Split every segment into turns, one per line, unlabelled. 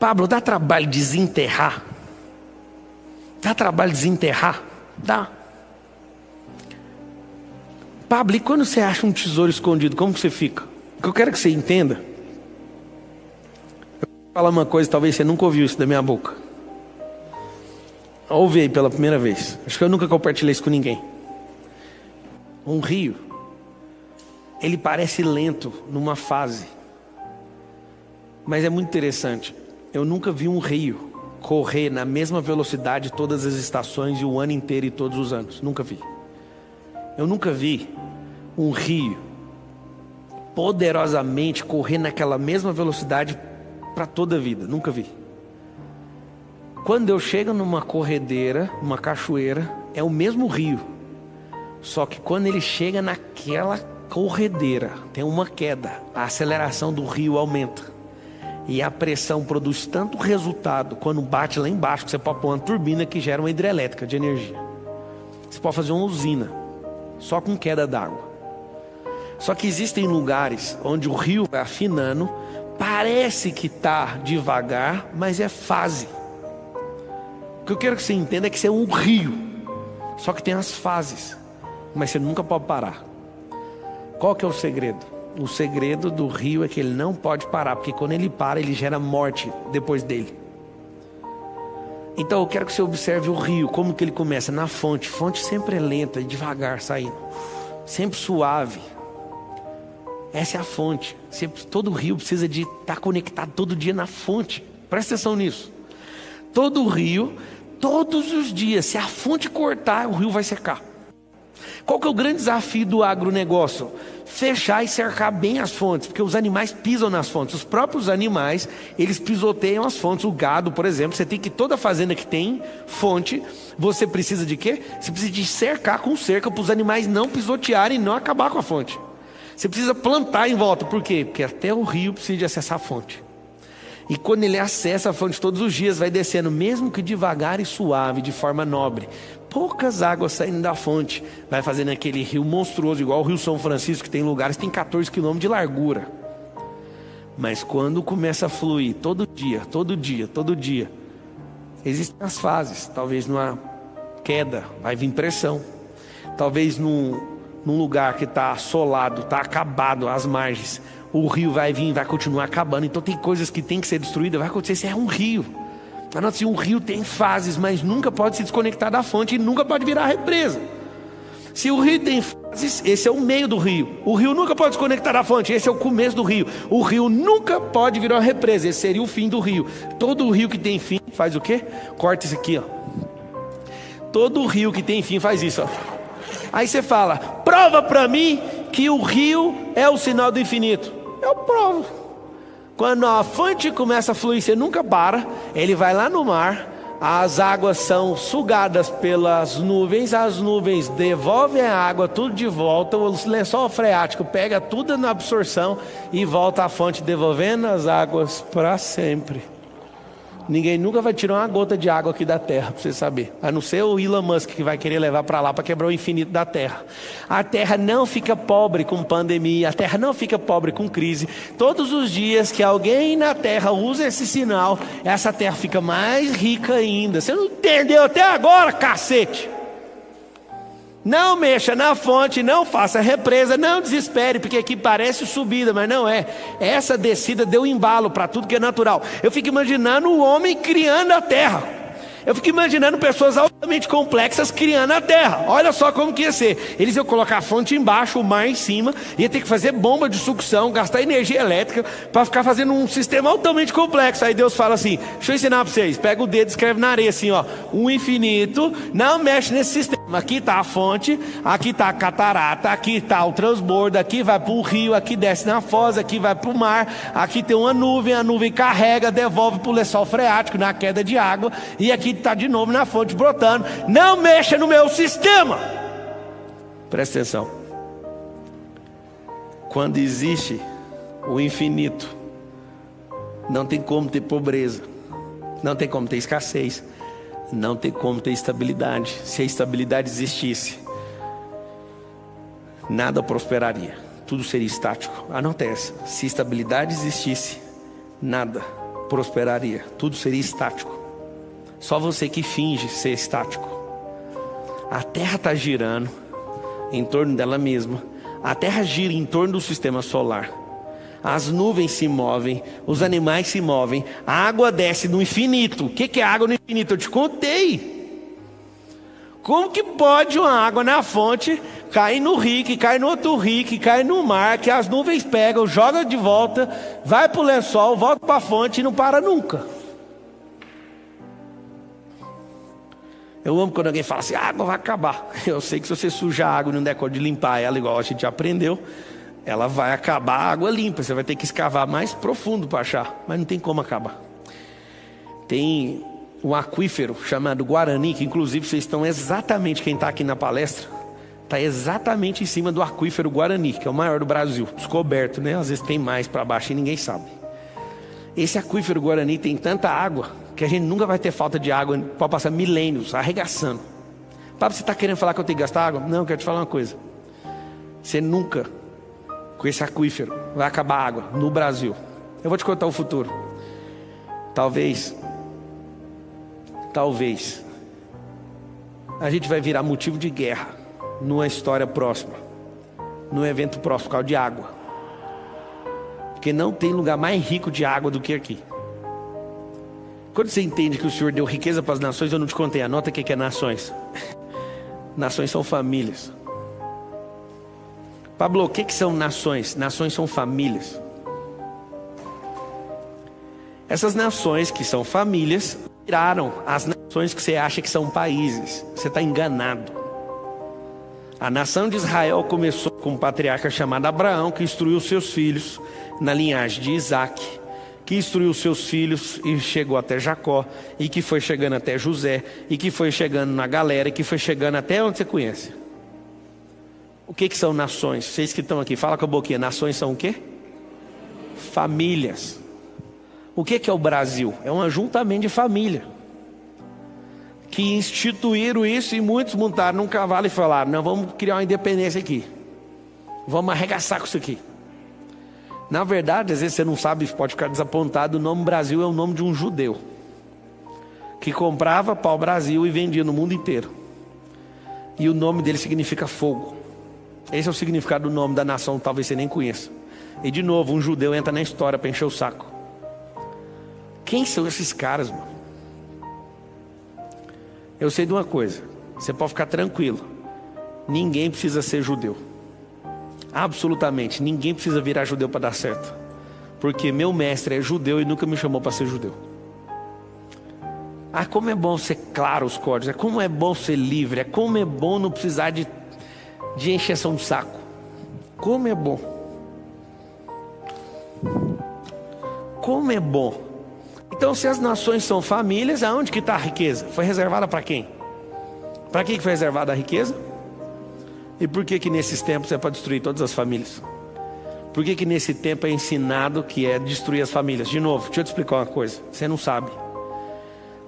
Pablo, dá trabalho desenterrar? Dá trabalho desenterrar? Dá. Pablo, e quando você acha um tesouro escondido, como que você fica? O que eu quero que você entenda, eu vou falar uma coisa, talvez você nunca ouviu isso da minha boca. Ouve aí pela primeira vez. Acho que eu nunca compartilhei isso com ninguém. Um rio, ele parece lento numa fase, mas é muito interessante. Eu nunca vi um rio correr na mesma velocidade todas as estações e o ano inteiro e todos os anos. Nunca vi. Eu nunca vi um rio poderosamente correr naquela mesma velocidade para toda a vida. Nunca vi. Quando eu chego numa corredeira, numa cachoeira, é o mesmo rio. Só que quando ele chega naquela corredeira, tem uma queda. A aceleração do rio aumenta. E a pressão produz tanto resultado quando bate lá embaixo, que você pode pôr uma turbina que gera uma hidrelétrica de energia. Você pode fazer uma usina, só com queda d'água. Só que existem lugares onde o rio vai afinando, parece que está devagar, mas é fase. O que eu quero que você entenda é que você é um rio, só que tem as fases, mas você nunca pode parar. Qual que é o segredo? O segredo do rio é que ele não pode parar, porque quando ele para, ele gera morte depois dele. Então eu quero que você observe o rio, como que ele começa na fonte. Fonte sempre é lenta e devagar saindo, sempre suave. Essa é a fonte. Todo rio precisa de estar conectado todo dia na fonte. Presta atenção nisso. Todo rio, todos os dias, se a fonte cortar, o rio vai secar. Qual que é o grande desafio do agronegócio? Fechar e cercar bem as fontes, porque os animais pisam nas fontes. Os próprios animais, eles pisoteiam as fontes. O gado, por exemplo, você tem que toda fazenda que tem fonte, você precisa de quê? Você precisa de cercar com cerca para os animais não pisotearem e não acabar com a fonte. Você precisa plantar em volta. Por quê? Porque até o rio precisa de acessar a fonte. E quando ele acessa a fonte todos os dias, vai descendo, mesmo que devagar e suave, de forma nobre. Poucas águas saindo da fonte, vai fazendo aquele rio monstruoso, igual o Rio São Francisco, que tem lugares que tem 14 quilômetros de largura. Mas quando começa a fluir, todo dia, todo dia, todo dia, existem as fases. Talvez numa queda, vai vir pressão. Talvez num lugar que está assolado, está acabado, as margens, o rio vai vir, vai continuar acabando. Então tem coisas que tem que ser destruídas, vai acontecer, se é um rio. Assim, um rio tem fases, mas nunca pode se desconectar da fonte e nunca pode virar represa. Se o rio tem fases, esse é o meio do rio. O rio nunca pode desconectar da fonte, esse é o começo do rio. O rio nunca pode virar uma represa, esse seria o fim do rio. Todo rio que tem fim faz o quê? Corta isso aqui, ó. Todo rio que tem fim faz isso, ó. Aí você fala, prova para mim que o rio é o sinal do infinito. Eu provo. Quando a fonte começa a fluir, você nunca para, ele vai lá no mar, as águas são sugadas pelas nuvens, as nuvens devolvem a água tudo de volta, o lençol freático pega tudo na absorção e volta à fonte, devolvendo as águas para sempre. Ninguém nunca vai tirar uma gota de água aqui da terra, para você saber. A não ser o Elon Musk que vai querer levar para lá para quebrar o infinito da terra. A terra não fica pobre com pandemia, a terra não fica pobre com crise. Todos os dias que alguém na terra usa esse sinal, essa terra fica mais rica ainda. Você não entendeu até agora, cacete? Não mexa na fonte, não faça represa, não desespere, porque aqui parece subida, mas não é. Essa descida deu embalo para tudo que é natural. Eu fico imaginando o homem criando a terra. Eu fico imaginando pessoas altamente complexas criando a terra. Olha só como que ia ser. Eles iam colocar a fonte embaixo, o mar em cima, ia ter que fazer bomba de sucção, gastar energia elétrica para ficar fazendo um sistema altamente complexo. Aí Deus fala assim, deixa eu ensinar para vocês. Pega o dedo e escreve na areia assim, ó, o infinito, não mexe nesse sistema. Aqui está a fonte, aqui está a catarata, aqui está o transbordo, aqui vai para o rio, aqui desce na foz, aqui vai para o mar, aqui tem uma nuvem, a nuvem carrega, devolve para o lençol freático na queda de água, e aqui está de novo na fonte brotando. Não mexa no meu sistema. Presta atenção. Quando existe o infinito, não tem como ter pobreza, não tem como ter escassez, não tem como ter estabilidade. Se a estabilidade existisse, nada prosperaria, tudo seria estático. Anota essa: se estabilidade existisse, nada prosperaria. Tudo seria estático. Só você que finge ser estático. A Terra está girando em torno dela mesma. A Terra gira em torno do sistema solar. As nuvens se movem, os animais se movem, a água desce no infinito. O que é água no infinito? Eu te contei. Como que pode uma água na fonte cair no rio, que cai no outro rio, que cai no mar, que as nuvens pegam, jogam de volta, vai para o lençol, volta para a fonte e não para nunca? Eu amo quando alguém fala assim, a água vai acabar. Eu sei que se você sujar a água e não der conta de limpar ela, igual a gente aprendeu, ela vai acabar a água limpa. Você vai ter que escavar mais profundo para achar, mas não tem como acabar. Tem um aquífero chamado Guarani, que inclusive vocês estão exatamente, quem está aqui na palestra, está exatamente em cima do aquífero Guarani, que é o maior do Brasil, descoberto, né? Às vezes tem mais para baixo e ninguém sabe. Esse aquífero Guarani tem tanta água que a gente nunca vai ter falta de água, pode passar milênios arregaçando. Papo, você está querendo falar que eu tenho que gastar água? Não, eu quero te falar uma coisa. Você nunca, com esse aquífero, vai acabar a água no Brasil. Eu vou te contar o futuro. Talvez, a gente vai virar motivo de guerra numa história próxima, num evento próximo, por causa de água. Porque não tem lugar mais rico de água do que aqui. Quando você entende que o Senhor deu riqueza para as nações, eu não te contei, anota o que é nações. Nações são famílias. Pablo, o que são nações? Nações são famílias. Essas nações que são famílias viraram as nações que você acha que são países. Você está enganado. A nação de Israel começou com um patriarca chamado Abraão, que instruiu seus filhos na linhagem de Isaac, que instruiu seus filhos e chegou até Jacó, e que foi chegando até José, e que foi chegando na galera, e que foi chegando até onde você conhece. O que são nações? Vocês que estão aqui, fala com a boquinha. Nações são o quê? Famílias. O que é o Brasil? É um ajuntamento de família que instituíram isso, e muitos montaram num cavalo e falaram, não, vamos criar uma independência aqui, vamos arregaçar com isso aqui. Na verdade, às vezes você não sabe, pode ficar desapontado, o nome Brasil é o nome de um judeu que comprava pau-brasil e vendia no mundo inteiro, e o nome dele significa fogo. Esse é o significado do nome da nação, talvez você nem conheça. E de novo, um judeu entra na história para encher o saco. Quem são esses caras, mano? Eu sei de uma coisa, você pode ficar tranquilo, ninguém precisa ser judeu. Absolutamente, ninguém precisa virar judeu para dar certo, porque meu mestre é judeu e nunca me chamou para ser judeu. Ah, como é bom ser claro os códigos, é como é bom ser livre, é como é bom não precisar de encheção de saco. Como é bom. Como é bom. Então, se as nações são famílias, aonde que está a riqueza? Foi reservada para quem? Para quem que foi reservada a riqueza? E por que nesses tempos é para destruir todas as famílias? Por que nesse tempo é ensinado que é destruir as famílias? De novo, deixa eu te explicar uma coisa, você não sabe,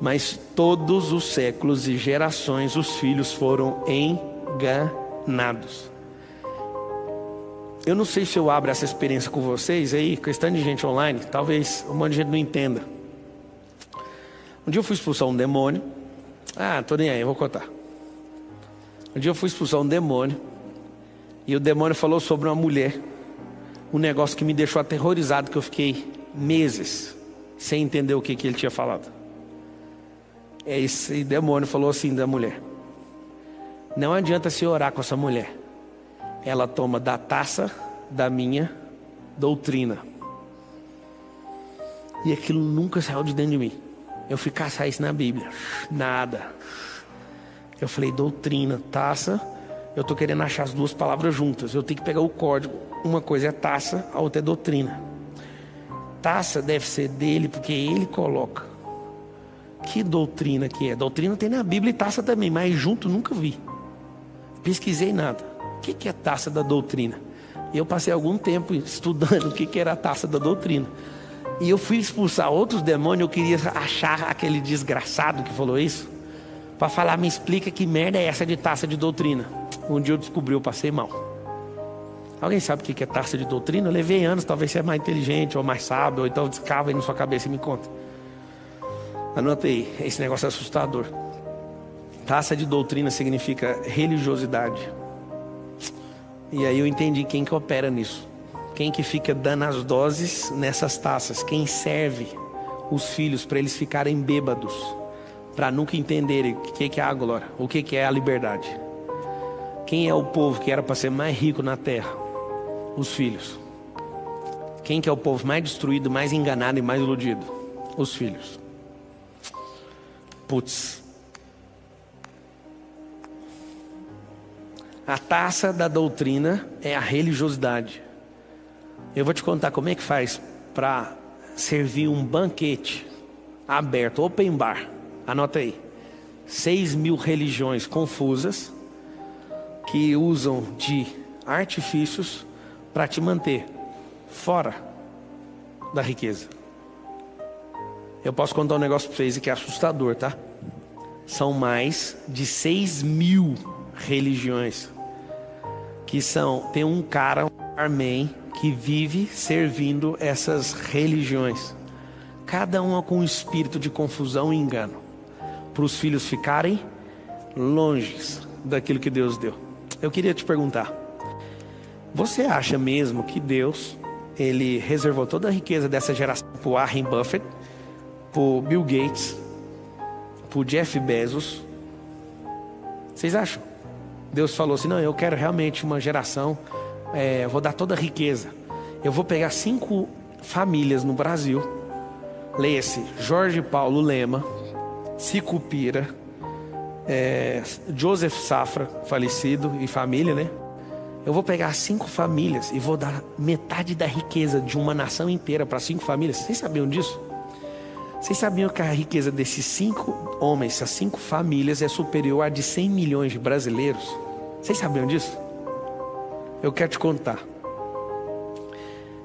mas todos os séculos e gerações os filhos foram enganados. Eu não sei se eu abro essa experiência com vocês aí, questão de gente online, talvez um monte de gente não entenda. Um dia eu fui expulsar um demônio. Tô nem aí, eu vou contar. Um dia eu fui expulsar um demônio, e o demônio falou sobre uma mulher, um negócio que me deixou aterrorizado, que eu fiquei meses sem entender o que ele tinha falado. Esse demônio falou assim da mulher: não adianta se orar com essa mulher, ela toma da taça da minha doutrina. E aquilo nunca saiu de dentro de mim. Eu fui caçar isso na Bíblia, nada. Eu falei, doutrina, taça, eu estou querendo achar as duas palavras juntas, eu tenho que pegar o código. Uma coisa é taça, a outra é doutrina. Taça deve ser dele, porque ele coloca. Que doutrina que é? Doutrina tem na Bíblia e taça também, mas junto nunca vi. Pesquisei nada. O que é taça da doutrina? E eu passei algum tempo estudando o que era a taça da doutrina. E eu fui expulsar outros demônios. Eu queria achar aquele desgraçado que falou isso, para falar, me explica que merda é essa de taça de doutrina. Um dia eu descobri, eu passei mal. Alguém sabe o que é taça de doutrina? Eu levei anos, talvez você é mais inteligente ou mais sábio, ou então descava aí na sua cabeça e me conta. Anota aí, esse negócio é assustador. Taça de doutrina significa religiosidade. E aí eu entendi quem que opera nisso. Quem que fica dando as doses nessas taças. Quem serve os filhos para eles ficarem bêbados. Para nunca entenderem o que é a glória, o que é a liberdade. Quem é o povo que era para ser mais rico na terra? Os filhos. Quem que é o povo mais destruído, mais enganado e mais iludido? Os filhos. Putz. A taça da doutrina é a religiosidade. Eu vou te contar como é que faz para servir um banquete aberto, open bar. Anota aí. 6.000 religiões confusas que usam de artifícios para te manter fora da riqueza. Eu posso contar um negócio para vocês que é assustador, tá? São mais de 6.000 religiões que tem um cara, um barman, que vive servindo essas religiões. Cada uma com um espírito de confusão e engano, para os filhos ficarem longe daquilo que Deus deu. Eu queria te perguntar, você acha mesmo que Deus, Ele reservou toda a riqueza dessa geração para o Warren Buffett, para o Bill Gates, para o Jeff Bezos? Vocês acham? Deus falou assim, não, eu quero realmente uma geração, vou dar toda a riqueza. Eu vou pegar 5 famílias no Brasil, leia-se Jorge Paulo Lema, Sicupira, Joseph Safra, falecido, e família, né? Eu vou pegar 5 famílias e vou dar metade da riqueza de uma nação inteira para 5 famílias. Vocês sabiam disso? Vocês sabiam que a riqueza desses 5 homens, essas 5 famílias, é superior à de 100 milhões de brasileiros? Vocês sabiam disso? Eu quero te contar.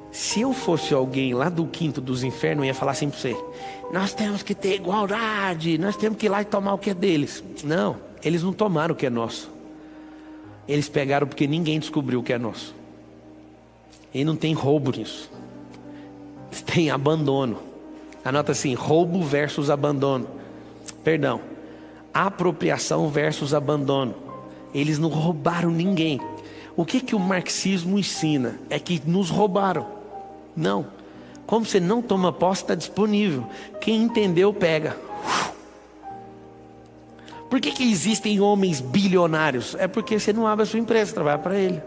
Se eu fosse alguém lá do quinto dos infernos, eu ia falar assim para você: nós temos que ter igualdade, nós temos que ir lá e tomar o que é deles. Não, eles não tomaram o que é nosso. Eles pegaram porque ninguém descobriu o que é nosso. E não tem roubo nisso. Tem abandono. Anota assim: roubo versus abandono. Perdão, apropriação versus abandono. Eles não roubaram ninguém. O que o marxismo ensina? É que nos roubaram. Não. Como você não toma posse, está disponível. Quem entendeu, pega. Por que existem homens bilionários? É porque você não abre a sua empresa, trabalha para ele.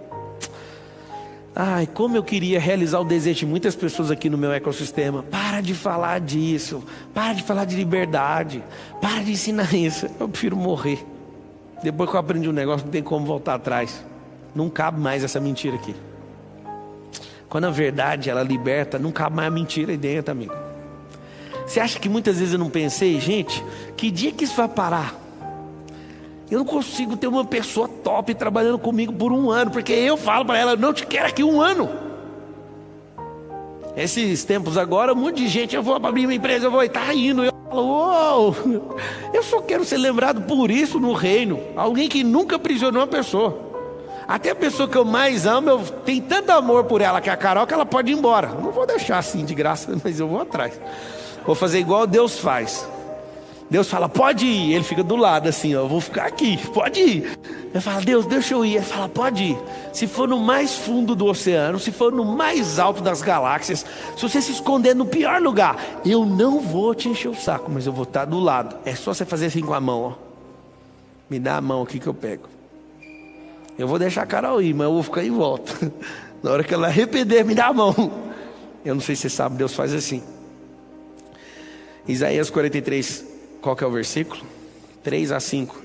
Ai, como eu queria realizar o desejo de muitas pessoas aqui no meu ecossistema. Para de falar disso. Para de falar de liberdade. Para de ensinar isso. Eu prefiro morrer. Depois que eu aprendi um negócio, não tem como voltar atrás. Não cabe mais essa mentira aqui. Quando a verdade, ela liberta, não cabe mais a mentira aí dentro, amigo. Você acha que muitas vezes eu não pensei, gente, que dia que isso vai parar? Eu não consigo ter uma pessoa top trabalhando comigo por 1 ano, porque eu falo para ela, eu não te quero aqui 1 ano. Esses tempos agora, um monte de gente, eu vou abrir uma empresa, eu vou estar indo. Eu falo, uou, eu só quero ser lembrado por isso no reino. Alguém que nunca aprisionou uma pessoa. Até a pessoa que eu mais amo, eu tenho tanto amor por ela, que é a Carol, que ela pode ir embora. Eu não vou deixar assim de graça, mas eu vou atrás. Vou fazer igual Deus faz. Deus fala, pode ir. Ele fica do lado assim, ó, eu vou ficar aqui, pode ir. Eu falo, Deus, deixa eu ir. Ele fala, pode ir. Se for no mais fundo do oceano, se for no mais alto das galáxias, se você se esconder no pior lugar, eu não vou te encher o saco, mas eu vou estar do lado. É só você fazer assim com a mão, ó. Me dá a mão aqui que eu pego. Eu vou deixar a Carol ir, mas eu vou ficar em volta. Na hora que ela arrepender, me dá a mão. Eu não sei se você sabe, Deus faz assim. Isaías 43, qual que é o versículo? 3 a 5.